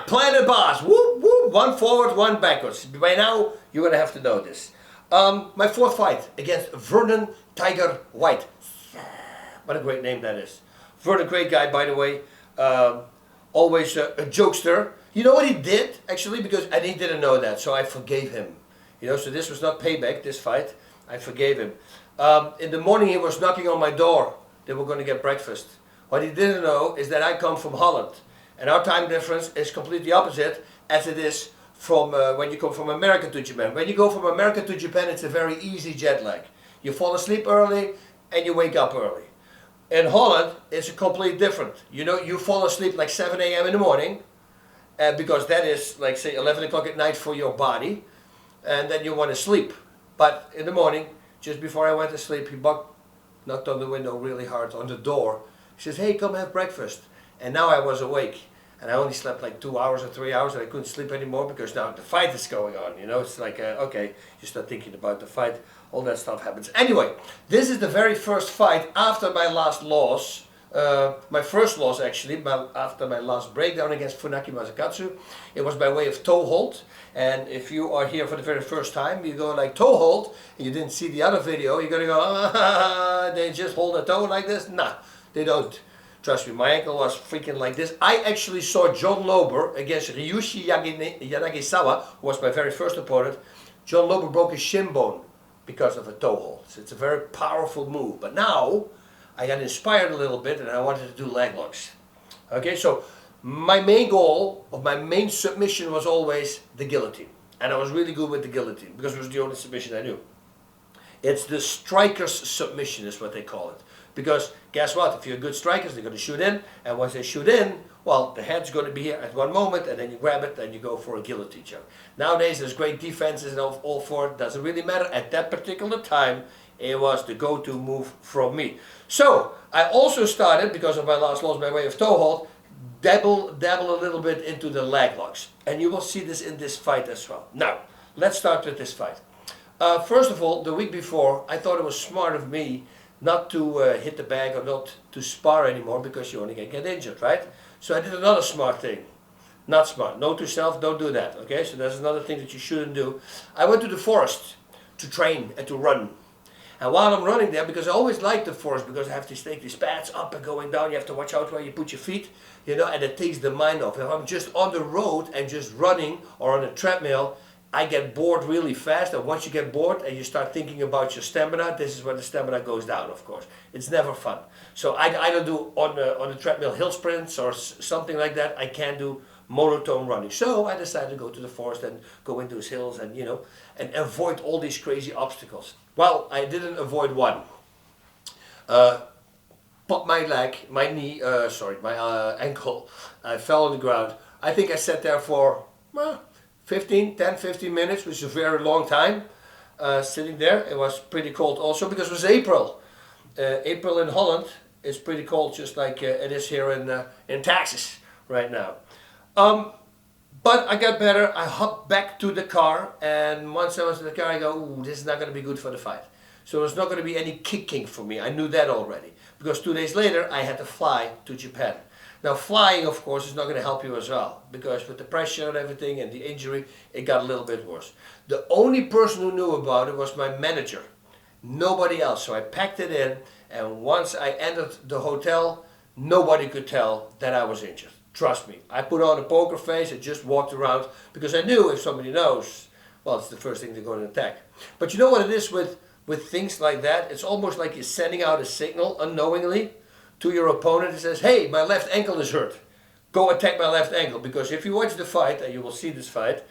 Planet Bas. Whoop, whoop. One forward, one backwards. By now, you're going to have to know this. My fourth fight against Vernon Tiger White. What a great name that is. Vernon, great guy, by the way. Always a jokester. You know what he did, actually? Because I didn't know that, so I forgave him. You know, so this was not payback, this fight. I forgave him. In the morning, he was knocking on my door. They were going to get breakfast. What he didn't know is that I come from Holland. And our time difference is completely opposite as it is from when you come from America to Japan. When you go from America to Japan, it's a very easy jet lag. You fall asleep early and you wake up early. In Holland, it's completely different. You know, you fall asleep like 7 a.m. in the morning, because that is like, say, 11 o'clock at night for your body, and then you want to sleep. But in the morning, just before I went to sleep, he knocked on the window really hard, on the door. He says, hey, come have breakfast. And now I was awake. And I only slept like 2 hours or 3 hours, and I couldn't sleep anymore because now the fight is going on. You know, it's like, okay, you start thinking about the fight, all that stuff happens. Anyway, this is the very first fight after my last loss. My first loss, actually, after my last breakdown against Funaki Masakatsu. It was by way of toe hold. And if you are here for the very first time, you go like toe hold, and you didn't see the other video, you're going to go, they just hold a toe like this? Nah, they don't. Trust me, my ankle was freaking like this. I actually saw John Lober against Ryushi Yanagisawa, who was my very first opponent. John Lober broke his shin bone because of a toe hold. So it's a very powerful move. But now, I got inspired a little bit and I wanted to do leg locks. Okay, so my main goal of my main submission was always the guillotine. And I was really good with the guillotine because it was the only submission I knew. It's the striker's submission is what they call it. Because guess what? If you're good strikers, they're going to shoot in. And once they shoot in, well, the head's going to be here at one moment, and then you grab it and you go for a guillotine choke. Nowadays, there's great defenses and all for it. Doesn't really matter. At that particular time, it was the go-to move from me. So, I also started, because of my last loss by way of toe hold, dabble a little bit into the leg locks. And you will see this in this fight as well. Now, let's start with this fight. First of all, the week before, I thought it was smart of me not to hit the bag or not to spar anymore because you only can get injured, right? So I did another smart thing. Not smart. Note to self, don't do that, okay? So that's another thing that you shouldn't do. I went to the forest to train and to run. And while I'm running there, because I always like the forest, because I have to take these paths up and going down, you have to watch out where you put your feet, you know, and it takes the mind off. If I'm just on the road and just running or on a treadmill, I get bored really fast, and once you get bored and you start thinking about your stamina, this is where the stamina goes down, of course. It's never fun. So I don't do on the treadmill hill sprints or something like that. I can't do monotone running. So I decided to go to the forest and go into those hills and, you know, and avoid all these crazy obstacles. Well, I didn't avoid one. But my ankle, I fell on the ground. I think I sat there for, well, 10, 15 minutes, which is a very long time, sitting there. It was pretty cold also because it was April. April in Holland is pretty cold, just like it is here in Texas right now. But I got better. I hopped back to the car, and once I was in the car, I go, ooh, this is not going to be good for the fight. So there's not going to be any kicking for me. I knew that already. Because 2 days later, I had to fly to Japan. Now flying, of course, is not going to help you as well, because with the pressure and everything and the injury, it got a little bit worse. The only person who knew about it was my manager. Nobody else. So I packed it in, and once I entered the hotel, nobody could tell that I was injured. Trust me. I put on a poker face and just walked around, because I knew if somebody knows, well, it's the first thing they're going to attack. But you know what it is with things like that? It's almost like you're sending out a signal unknowingly to your opponent. It says, hey, my left ankle is hurt. Go attack my left ankle. Because if you watch the fight, and you will see this fight,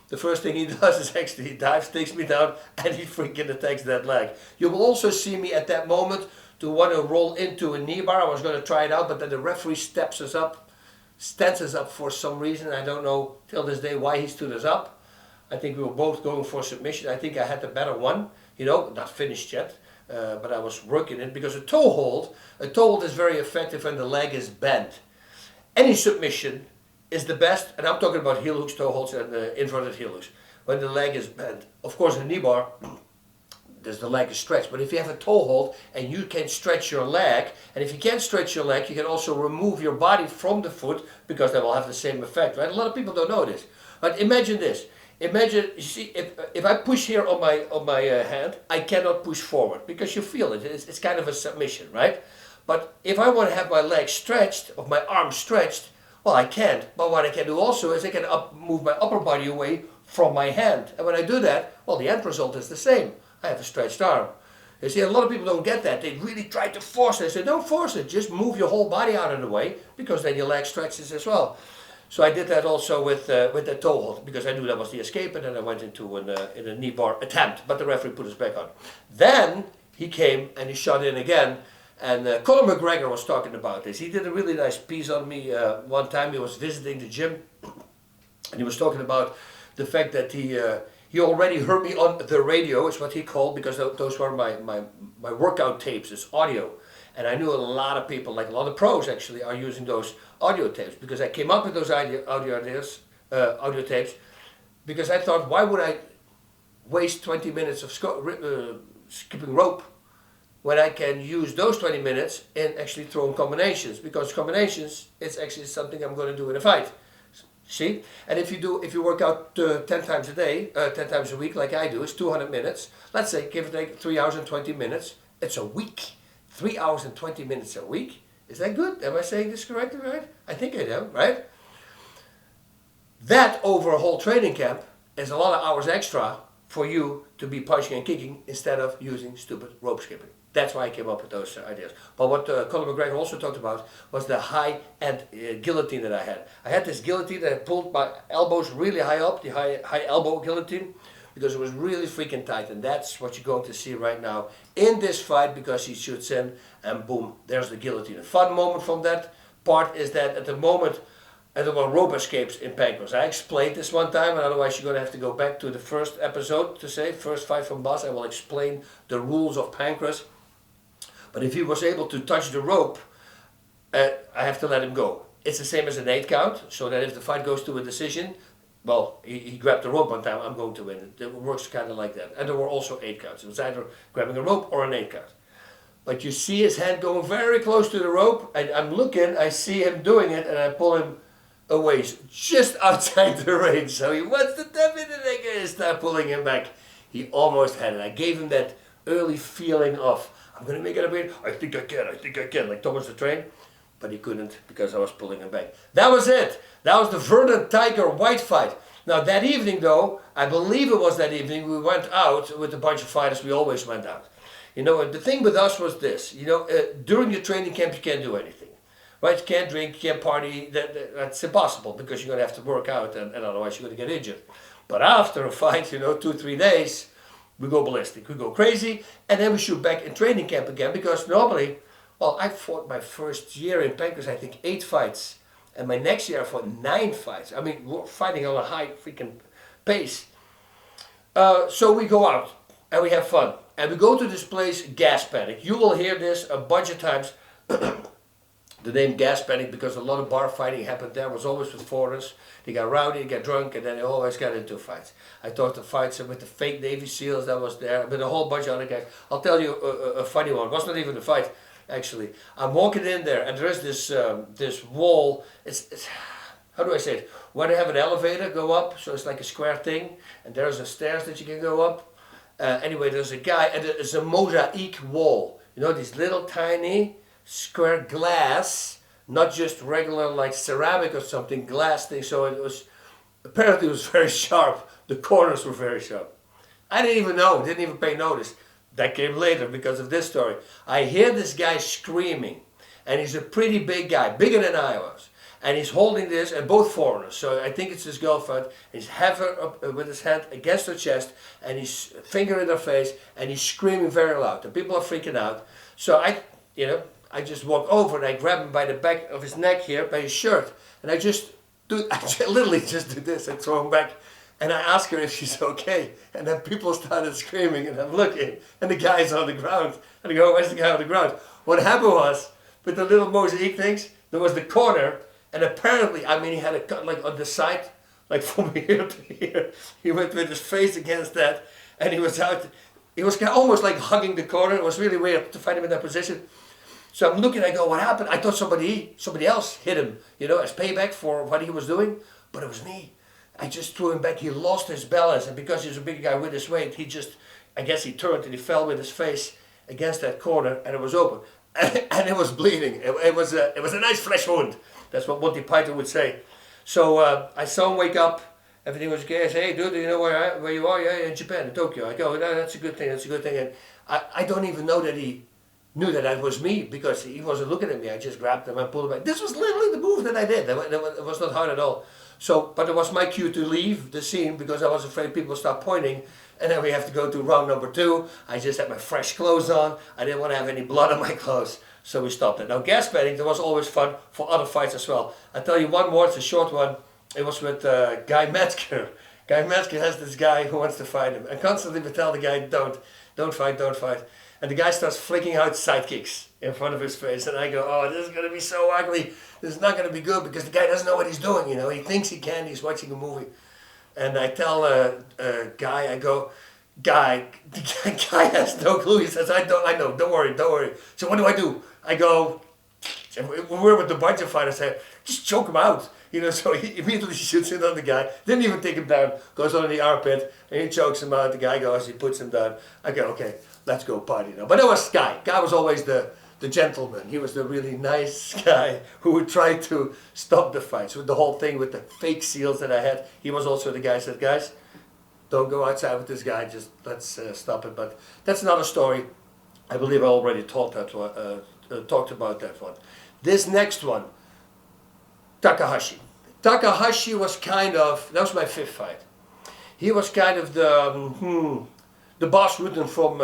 the first thing he does is actually he dives, takes me down, and he freaking attacks that leg. You will also see me at that moment to want to roll into a knee bar. I was going to try it out, but then the referee stands us up for some reason. I don't know till this day why he stood us up. I think we were both going for submission. I think I had the better one, you know, not finished yet. But I was working it because a toe hold is very effective when the leg is bent. Any submission is the best, and I'm talking about heel hooks, toe holds, and inverted heel hooks. When the leg is bent, of course, a knee bar, the leg is stretched. But if you have a toe hold and you can stretch your leg, and if you can't stretch your leg, you can also remove your body from the foot, because that will have the same effect, right? A lot of people don't know this. But imagine this. Imagine, you see, if I push here on my hand, I cannot push forward because you feel it. It's kind of a submission, right? But if I want to have my leg stretched, or my arm stretched, well, I can't. But what I can do also is I can move my upper body away from my hand. And when I do that, well, the end result is the same. I have a stretched arm. You see, a lot of people don't get that. They really try to force it. I say, don't force it. Just move your whole body out of the way, because then your leg stretches as well. So I did that also with the toe hold, because I knew that was the escape, and then I went into in a knee bar attempt, but the referee put us back on. Then he came and he shot in again, and Conor McGregor was talking about this. He did a really nice piece on me one time. He was visiting the gym, and he was talking about the fact that he already heard me on the radio, is what he called, because those were my workout tapes. It's audio. And I knew a lot of people, like a lot of pros actually, are using those audio tapes, because I came up with those audio tapes, because I thought, why would I waste 20 minutes of skipping rope when I can use those 20 minutes in actually throwing combinations, because combinations, it's actually something I'm going to do in a fight. See? And if you work out 10 times a day, 10 times a week like I do, it's 200 minutes. Let's say, give or take 3 hours and 20 minutes. It's a week. 3 hours and 20 minutes a week. Is that good? Am I saying this correctly, right? I think I am, right? That over a whole training camp is a lot of hours extra for you to be punching and kicking instead of using stupid rope skipping. That's why I came up with those ideas. But what Conor McGregor also talked about was the high-end guillotine that I had. I had this guillotine that I pulled my elbows really high up, the high elbow guillotine, because it was really freaking tight. And that's what you're going to see right now in this fight, because he shoots in and boom, there's the guillotine. A fun moment from that part is that at the moment, there were rope escapes in Pancrase. I explained this one time, and otherwise you're going to have to go back to the first episode to say, first fight from Bas. I will explain the rules of Pancrase. But if he was able to touch the rope, I have to let him go. It's the same as an 8 count, so that if the fight goes to a decision, well, he grabbed the rope one time, I'm going to win. It works kind of like that. And there were also 8 counts. It was either grabbing a rope or an 8 count. But you see his hand going very close to the rope, and I'm looking, I see him doing it, and I pull him away, just outside the range. So he wants to tap in, and I start pulling him back. He almost had it. I gave him that early feeling of, I'm going to make it a bit, I think I can, like Thomas the Train. But he couldn't, because I was pulling him back. That was it. That was the Vernon Tiger White fight. Now that evening though, I believe it was that evening, we went out with a bunch of fighters. We always went out. You know, the thing with us was this, you know, during your training camp you can't do anything. Right? You can't drink, you can't party, that's impossible, because you're going to have to work out, and otherwise you're going to get injured. But after a fight, you know, 2-3 days, we go ballistic, we go crazy, and then we shoot back in training camp again, because normally, well, I fought my first year in Pancrase, I think 8 fights, and my next year I fought 9 fights. I mean, we're fighting on a high freaking pace. So we go out, and we have fun, and we go to this place, Gas Panic. You will hear this a bunch of times, the name Gas Panic, because a lot of bar fighting happened there. It was always with foreigners. They got rowdy, they got drunk, and then they always got into fights. I talked to fights with the fake Navy SEALs that was there, with a whole bunch of other guys. I'll tell you a funny one. It was not even a fight, actually. I'm walking in there, and there is this this wall. It's how do I say it? When they have an elevator go up, so it's like a square thing, and there's a stairs that you can go up. Anyway, there's a guy, and it's a mosaic wall. You know, these little tiny square glass, not just regular like ceramic or something, glass thing. So it was, apparently it was very sharp. The corners were very sharp. I didn't even know, didn't even pay notice. That came later because of this story. I hear this guy screaming, and he's a pretty big guy, bigger than I was. And he's holding this, and both foreigners, so I think it's his girlfriend. He's have her up with his hand against her chest, and he's finger in her face, and he's screaming very loud. The people are freaking out. So I just walk over and I grab him by the back of his neck here, by his shirt, and I literally just do this and throw him back. And I ask her if she's okay, and then people started screaming, and I'm looking, and the guy's on the ground, and I go, where's the guy on the ground? What happened was, with the little mosaic things, there was the corner, and apparently, I mean, he had a cut like on the side, like from here to here. He went with his face against that, and he was out. He was almost like hugging the corner. It was really weird to find him in that position. So I'm looking, I go, what happened? I thought somebody else hit him, as payback for what he was doing, but it was me. I just threw him back. He lost his balance, and because he's a big guy with his weight, I guess he turned and he fell with his face against that corner, and it was open. And it was bleeding. It was a nice flesh wound. That's what Monty Python would say. So I saw him wake up. Everything was okay. I said, hey, dude, do you know where you are? Yeah, in Japan, in Tokyo. I go, no, that's a good thing. That's a good thing. And I don't even know that he knew that was me because he wasn't looking at me. I just grabbed him and pulled him back. This was literally the move that I did. It was not hard at all. So, but it was my cue to leave the scene because I was afraid people would start pointing. And then we have to go to round number 2. I just had my fresh clothes on. I didn't want to have any blood on my clothes. So we stopped it. Now, gas betting, there was always fun for other fights as well. I'll tell you one more. It's a short one. It was with Guy Metzger. Guy Metzger has this guy who wants to fight him. And constantly we tell the guy, don't fight. And the guy starts flicking out sidekicks in front of his face. And I go, oh, this is going to be so ugly. This is not going to be good because the guy doesn't know what he's doing. He thinks he can. He's watching a movie. And I tell Guy, I go, Guy, the guy has no clue. He says, I know, don't worry. So what do? I go, when we're with the bunch of fighters, I say, just choke him out. So he immediately shoots in on the guy, didn't even take him down, goes on the armpit, and he chokes him out. The guy goes, he puts him down. I go, okay, let's go party now. But it was Guy. Guy was always the gentleman. He was the really nice guy who would try to stop the fights. With the whole thing with the fake seals that I had, he was also the guy who said, guys, don't go outside with this guy, just let's stop it. But that's another story. I believe I already talked about that one. This next one, Takahashi. Takahashi was that was my 5th fight. He was kind of the boss Rutan from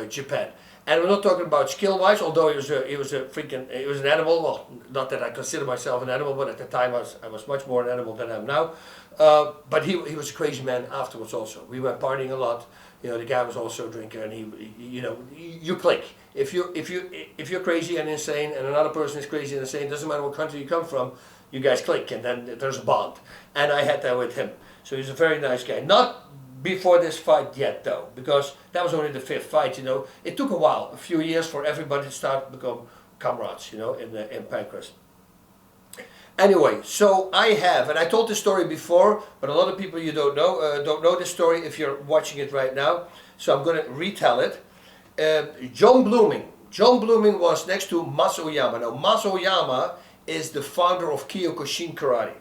Japan. And we're not talking about skill-wise, although he was an animal. Well, not that I consider myself an animal, but at the time I was much more an animal than I am now. But he was a crazy man afterwards also. We were partying a lot. The guy was also a drinker, and you click. If you're crazy and insane, and another person is crazy and insane, doesn't matter what country you come from, you guys click, and then there's a bond. And I had that with him. So he's a very nice guy. Not before this fight yet, though, because that was only the 5th fight. It took a while, a few years, for everybody to start to become comrades. In Pancrase. Anyway, so I have, and I told this story before, but a lot of people don't know this story if you're watching it right now. So I'm going to retell it. John Blooming was next to Mas Oyama. Now, Mas Oyama is the founder of Kyokushin Karate.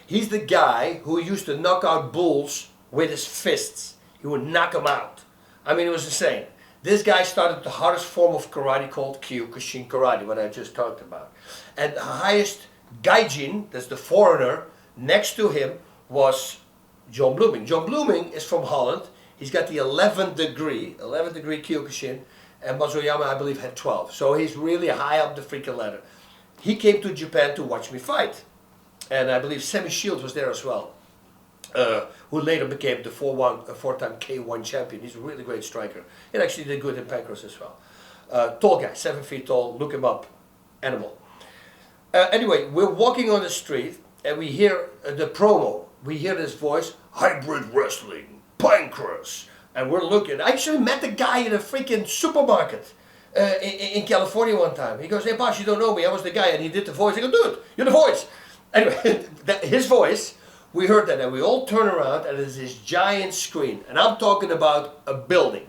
He's the guy who used to knock out bulls with his fists. He would knock them out. I mean, it was insane. This guy started the hardest form of karate called Kyokushin Karate, what I just talked about. And the highest gaijin, that's the foreigner, next to him was John Blooming. John Blooming is from Holland. He's got the 11th degree Kyokushin, and Mazoyama, I believe, had 12. So he's really high up the freaking ladder. He came to Japan to watch me fight. And I believe Sammy Shields was there as well, who later became the 4-time K1 champion. He's a really great striker. He actually did good in Pancrase as well. Tall guy, 7 feet tall, look him up, animal. Anyway, we're walking on the street and we hear the promo. We hear this voice, Hybrid Wrestling, Pancrase. And we're looking. I actually met the guy in a freaking supermarket in California one time. He goes, hey Bas, you don't know me. I was the guy. And he did the voice. I go, dude, you're the voice. Anyway, his voice, we heard that. And we all turn around and there's this giant screen. And I'm talking about a building.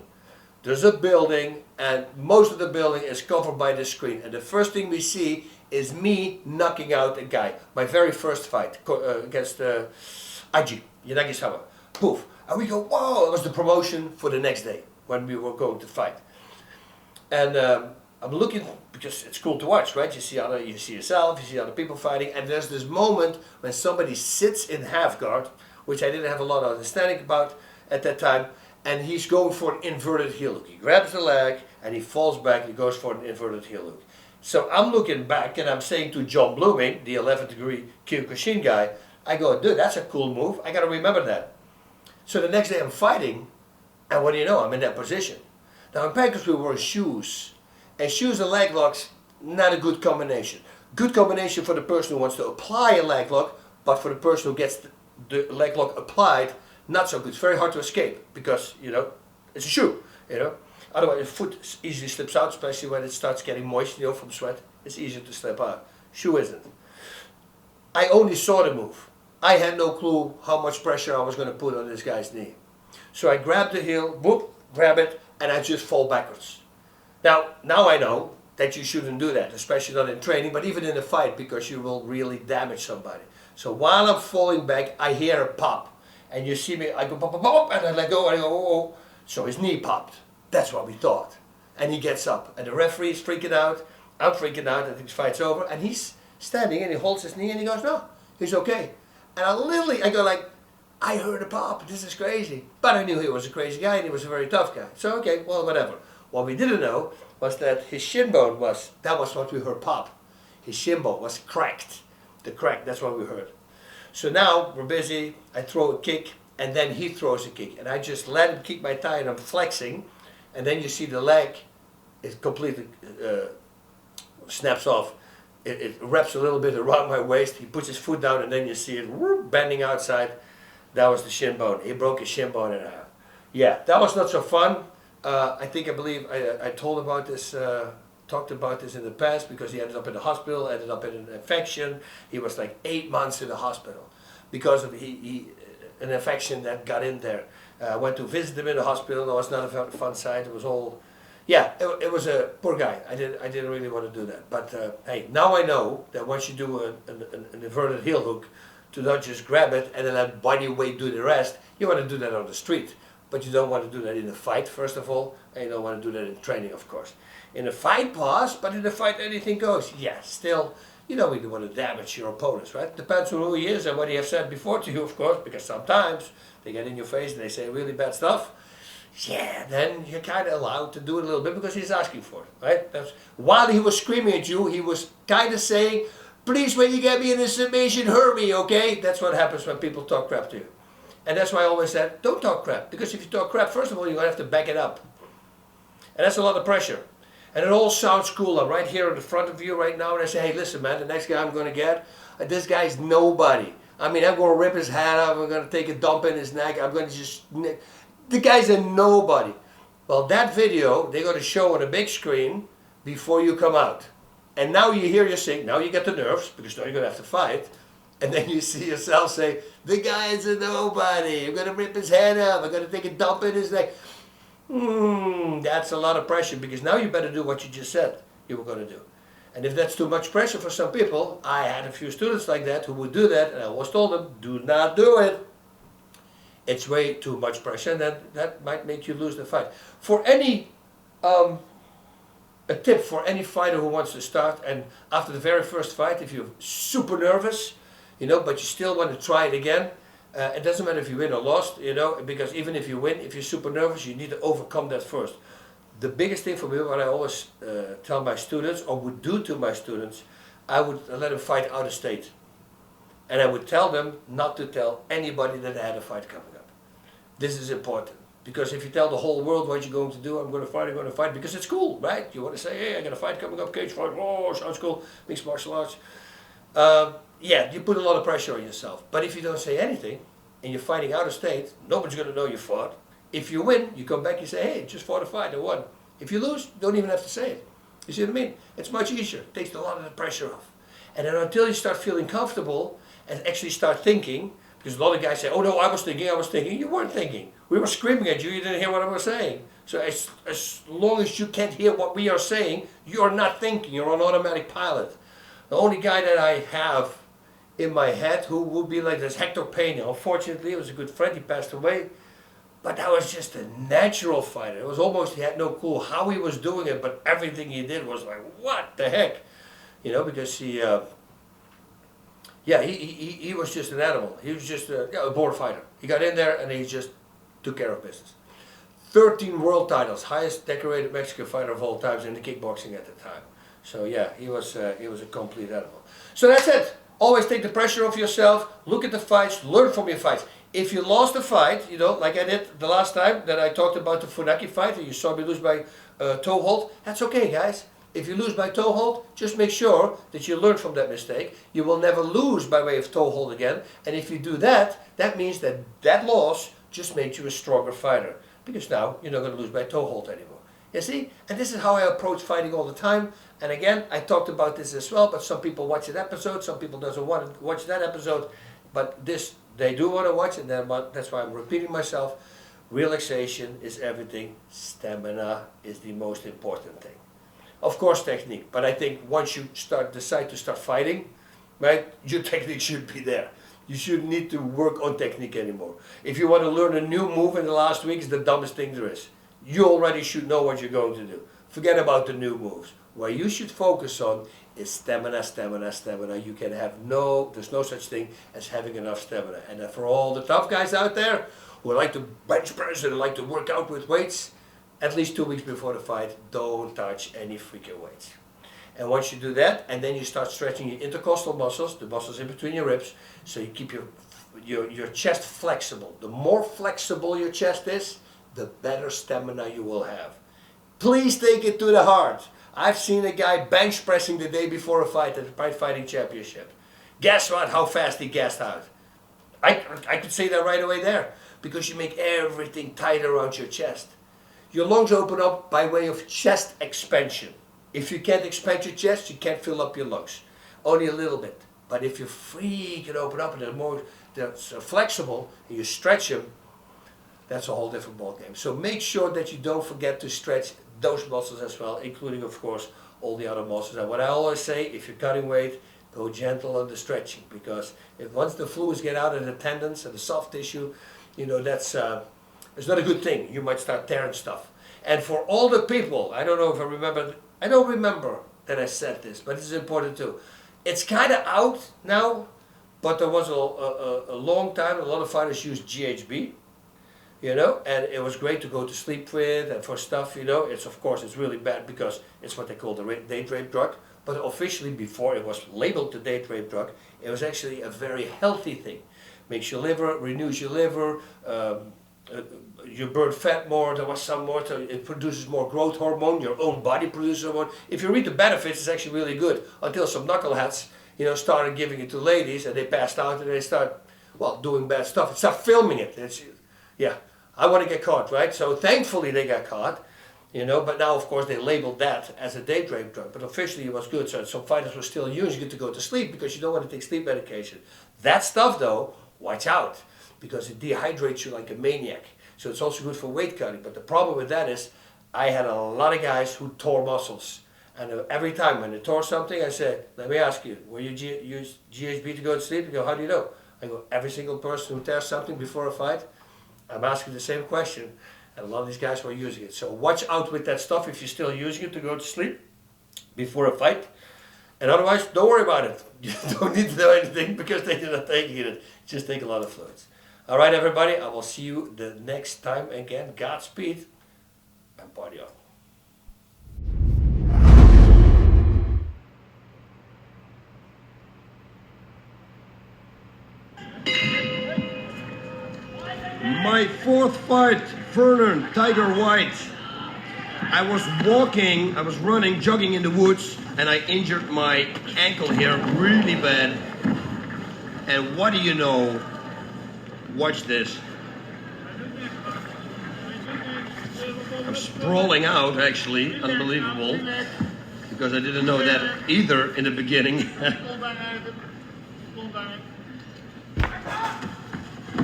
There's a building and most of the building is covered by this screen. And the first thing we see is me knocking out a guy. My very first fight against Aji, Yanagisawa. Poof. And we go, whoa, it was the promotion for the next day when we were going to fight. And I'm looking, because it's cool to watch, right? You see yourself, you see other people fighting, and there's this moment when somebody sits in half guard, which I didn't have a lot of understanding about at that time, and he's going for an inverted heel hook. He grabs the leg, and he falls back, he goes for an inverted heel hook. So I'm looking back, and I'm saying to John Blooming, the 11th degree Kyokushin guy, I go, dude, that's a cool move, I gotta remember that. So the next day I'm fighting, and what do you know, I'm in that position. Now in Pancrase we wore shoes, and shoes and leg locks, not a good combination. Good combination for the person who wants to apply a leg lock, but for the person who gets the leg lock applied, not so good. It's very hard to escape, because, you know, it's a shoe. you know. Otherwise, your foot easily slips out, especially when it starts getting moist, you know, from sweat. It's easier to slip out. Shoe isn't. I only saw the move. I had no clue how much pressure I was going to put on this guy's knee. So I grabbed the heel, whoop, grab it, and I just fall backwards. Now I know that you shouldn't do that, especially not in training, but even in a fight, because you will really damage somebody. So while I'm falling back, I hear a pop. And you see me, I go pop, pop, pop, and I let go, and I go, oh, oh. So his knee popped. That's what we thought. And he gets up, and the referee is freaking out. I'm freaking out, I think the fight's over, and he's standing, and he holds his knee, and he goes, no, he's okay. And I go like, I heard a pop, this is crazy. But I knew he was a crazy guy, and he was a very tough guy. So, okay, well, whatever. What we didn't know was that his shin bone that was what we heard pop. His shin bone was cracked. The crack, that's what we heard. So now, we're busy, I throw a kick, and then he throws a kick. And I just let him kick my thigh, and I'm flexing. And then you see the leg, it completely snaps off. It wraps a little bit around my waist. He puts his foot down, and then you see it whoop, bending outside. That was the shin bone. He broke his shin bone in half. Yeah, that was not so fun. I believe I told about this, talked about this in the past, because he ended up in the hospital, ended up in an infection. He was like 8 months in the hospital because of an infection that got in there. I went to visit him in the hospital. No, it's not a fun sight. It was all, yeah, it was a poor guy. I didn't really want to do that. But hey, now I know that once you do an inverted heel hook, to not just grab it and then let body weight do the rest. You want to do that on the street, but you don't want to do that in a fight, first of all, and you don't want to do that in training, of course. In a fight, pause, but in a fight, anything goes. Yeah, still, you don't really want to damage your opponents, right? Depends on who he is and what he has said before to you, of course, because sometimes they get in your face and they say really bad stuff. Yeah, then you're kind of allowed to do it a little bit because he's asking for it, right? While he was screaming at you, he was kind of saying, please, when you get me in a submission, hurt me, okay? That's what happens when people talk crap to you. And that's why I always said, don't talk crap. Because if you talk crap, first of all, you're going to have to back it up. And that's a lot of pressure. And it all sounds cool. I'm right here in the front of you right now, and I say, hey, listen, man, the next guy I'm going to get, this guy's nobody. I mean, I'm going to rip his head off, I'm going to take a dump in his neck, I'm going to just... The guy's a nobody. Well, that video, they're going to show on a big screen before you come out. And now you hear you sing, now you get the nerves, because now you're going to have to fight. And then you see yourself say, the guy is a nobody, I'm going to rip his head off, I'm going to take a dump in his neck. That's a lot of pressure, because now you better do what you just said you were going to do. And if that's too much pressure for some people, I had a few students like that who would do that, and I always told them, do not do it. It's way too much pressure, and that might make you lose the fight. For any... a tip for any fighter who wants to start, and after the very first fight, if you're super nervous, you know, but you still want to try it again, it doesn't matter if you win or lost, you know, because even if you win, if you're super nervous, you need to overcome that first. The biggest thing for me, what I always tell my students, or would do to my students, I would let them fight out of state. And I would tell them not to tell anybody that I had a fight coming up. This is important. Because if you tell the whole world what you're going to do, I'm going to fight, because it's cool, right? You want to say, hey, I got a fight coming up, cage fight, oh, sounds cool, mixed martial arts. Yeah, you put a lot of pressure on yourself. But if you don't say anything, and you're fighting out of state, nobody's going to know you fought. If you win, you come back and say, hey, just fought a fight, I won. If you lose, you don't even have to say it. You see what I mean? It's much easier. It takes a lot of the pressure off. And then until you start feeling comfortable and actually start thinking, because a lot of guys say, oh no, I was thinking. You weren't thinking. We were screaming at you, you didn't hear what I was saying. So as long as you can't hear what we are saying, you're not thinking, you're on automatic pilot. The only guy that I have in my head who would be like this, Hector Pena. Unfortunately, he was a good friend, he passed away. But that was just a natural fighter. It was almost, he had no clue how he was doing it, but everything he did was like, what the heck? You know, because he was just an animal. He was just a born fighter. He got in there and he just took care of business. 13 world titles, highest decorated Mexican fighter of all times in the kickboxing at the time. So yeah, he was a complete animal. So that's it. Always take the pressure off yourself, look at the fights, learn from your fights. If you lost a fight, you know, like I did the last time that I talked about the Funaki fight, and you saw me lose by toe hold, that's okay, guys. If you lose by toe hold, just make sure that you learn from that mistake. You will never lose by way of toe hold again. And if you do that, that means that that loss just made you a stronger fighter. because now you're not going to lose by toe hold anymore. You see? And this is how I approach fighting all the time. And again, I talked about this as well, but some people watch that episode, some people doesn't want to watch that episode, but this they do want to watch, and then that's why I'm repeating myself. Relaxation is everything. Stamina is the most important thing. Of course, technique, but I think once you decide to start fighting, right, your technique should be there. You shouldn't need to work on technique anymore. If you want to learn a new move in the last week, it's the dumbest thing there is. You already should know what you're going to do. Forget about the new moves. What you should focus on is stamina, stamina, stamina. You can have there's no such thing as having enough stamina. And for all the tough guys out there who like to bench press and like to work out with weights, at least 2 weeks before the fight, don't touch any freaking weights. And once you do that, and then you start stretching your intercostal muscles, the muscles in between your ribs, so you keep your chest flexible. The more flexible your chest is, the better stamina you will have. Please take it to the heart. I've seen a guy bench pressing the day before a fight at the Fight Fighting Championship. Guess what? How fast he gassed out. I could say that right away there, because you make everything tight around your chest. Your lungs open up by way of chest expansion. If you can't expand your chest, you can't fill up your lungs. Only a little bit. But if you freaking open up and they're flexible, and you stretch them, that's a whole different ballgame. So make sure that you don't forget to stretch those muscles as well, including, of course, all the other muscles. And what I always say, if you're cutting weight, go gentle on the stretching, because if once the fluids get out of the tendons and the soft tissue, that's it's not a good thing. You might start tearing stuff. And for all the people, I don't remember that I said this, but it's important too. It's kind of out now, but there was a long time, a lot of fighters used GHB, and it was great to go to sleep with and for stuff, it's really bad because it's what they call the date rape drug. But officially, before it was labeled the date rape drug, it was actually a very healthy thing. Makes your liver, renews your liver, you burn fat more, there was some more, it produces more growth hormone, your own body produces hormone. If you read the benefits, it's actually really good, until some knuckleheads, started giving it to ladies, and they passed out, and they start, doing bad stuff, and start filming it. I want to get caught, right? So thankfully they got caught, but now of course they labeled that as a date rape drug, but officially it was good, so some fighters were still using it to go to sleep, because you don't want to take sleep medication. That stuff though, watch out, because it dehydrates you like a maniac. So it's also good for weight cutting. But the problem with that is, I had a lot of guys who tore muscles. And every time when they tore something, I said, let me ask you, will you use GHB to go to sleep? You go, how do you know? I go, every single person who tears something before a fight, I'm asking the same question. And a lot of these guys were using it. So watch out with that stuff if you're still using it to go to sleep before a fight. And otherwise, don't worry about it. You don't need to know anything, because they're not taking it. Just take a lot of fluids. All right, everybody, I will see you the next time again. Godspeed and party on. My fourth fight, Vernon, Tiger White. I was running, jogging in the woods, and I injured my ankle here really bad. And what do you know? Watch this. I'm sprawling out, actually, unbelievable, because I didn't know that either in the beginning.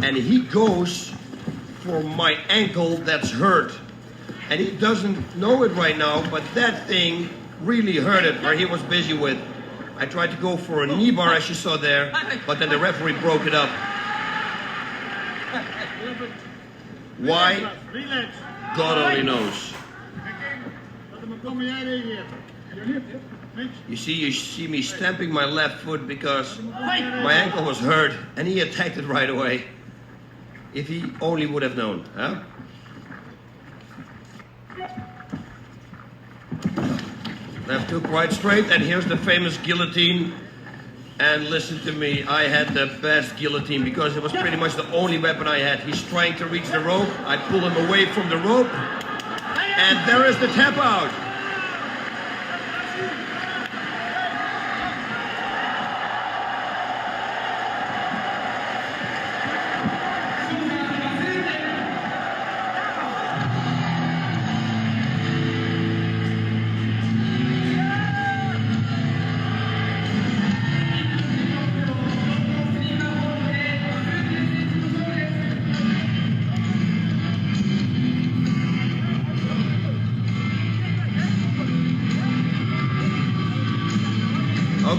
And he goes for my ankle that's hurt. And he doesn't know it right now, but that thing really hurt it, where he was busy with. I tried to go for a knee bar, as you saw there, but then the referee broke it up. Why? God only knows. You see me stamping my left foot because my ankle was hurt, and he attacked it right away. If he only would have known, huh? Left hook right straight, and here's the famous guillotine. And listen to me, I had the best guillotine because it was pretty much the only weapon I had. He's trying to reach the rope. I pull him away from the rope. And there is the tap out.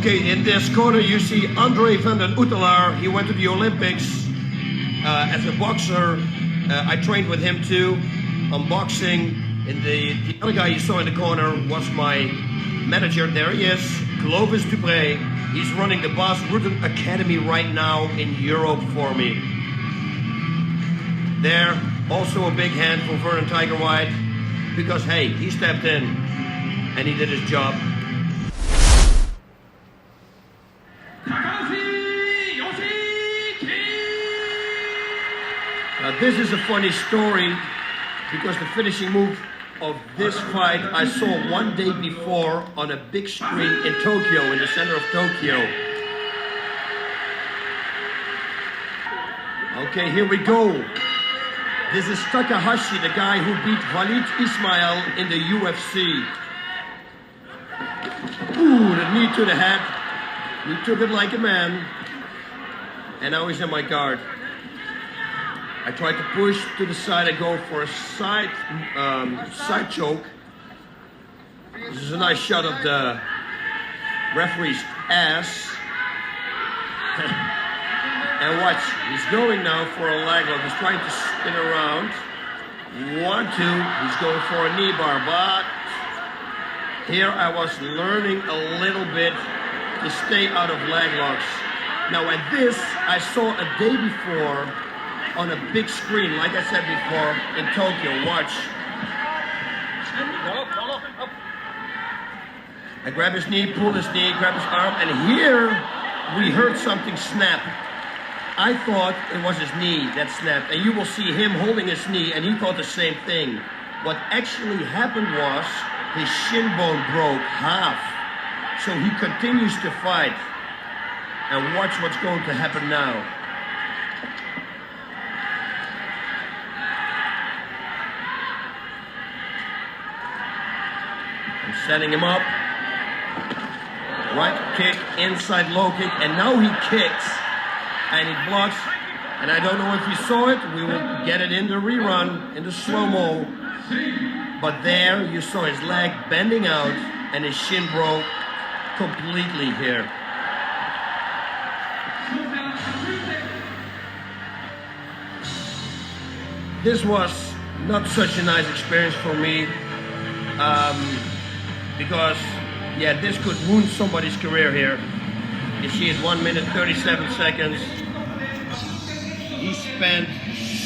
Okay, in this corner you see Andre van den Oetelaar. He went to the Olympics as a boxer. I trained with him too on boxing. And the other guy you saw in the corner was my manager. There he is, Clovis Dupré. He's running the Bas Pancrase Academy right now in Europe for me. There, also a big hand for Vernon Tiger White, because hey, he stepped in and he did his job. Now this is a funny story, because the finishing move of this fight I saw one day before on a big screen in Tokyo, in the center of Tokyo. Okay, here we go. This is Takahashi, the guy who beat Walid Ismail in the UFC. Ooh, the knee to the head. He took it like a man. And now he's in my guard. I tried to push to the side. I go for a side choke. This is a nice shot of the referee's ass. And watch, he's going now for a leg lock. He's trying to spin around. 1, 2, he's going for a knee bar. But here I was learning a little bit to stay out of leg locks. Now at this, I saw a day before on a big screen, like I said before, in Tokyo. Watch. I grab his knee, pull his knee, grab his arm, and here we heard something snap. I thought it was his knee that snapped, and you will see him holding his knee, and he thought the same thing. What actually happened was his shin bone broke half, so he continues to fight. And watch what's going to happen now. I'm setting him up. Right kick, inside low kick, and now he kicks. And he blocks. And I don't know if you saw it. We will get it in the rerun, in the slow-mo. But there you saw his leg bending out and his shin broke completely here. This was not such a nice experience for me, because yeah, this could ruin somebody's career here. You see it 1 minute 37 seconds. He spent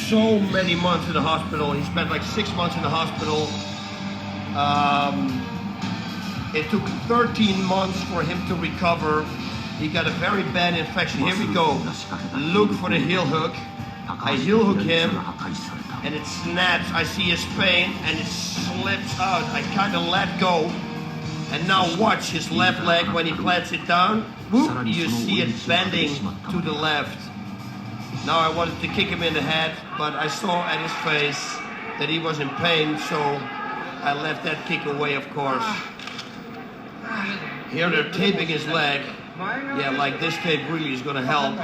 so many months in the hospital. He spent like 6 months in the hospital. It took 13 months for him to recover. He got a very bad infection. Here we go. Look for the heel hook. I heel hook him, and it snaps. I see his pain, and it slips out. I kind of let go. And now watch his left leg when he plants it down. Whoop, you see it bending to the left. Now I wanted to kick him in the head, but I saw at his face that he was in pain, so I left that kick away, of course. Here they're taping his leg. Yeah, like this tape really is gonna help.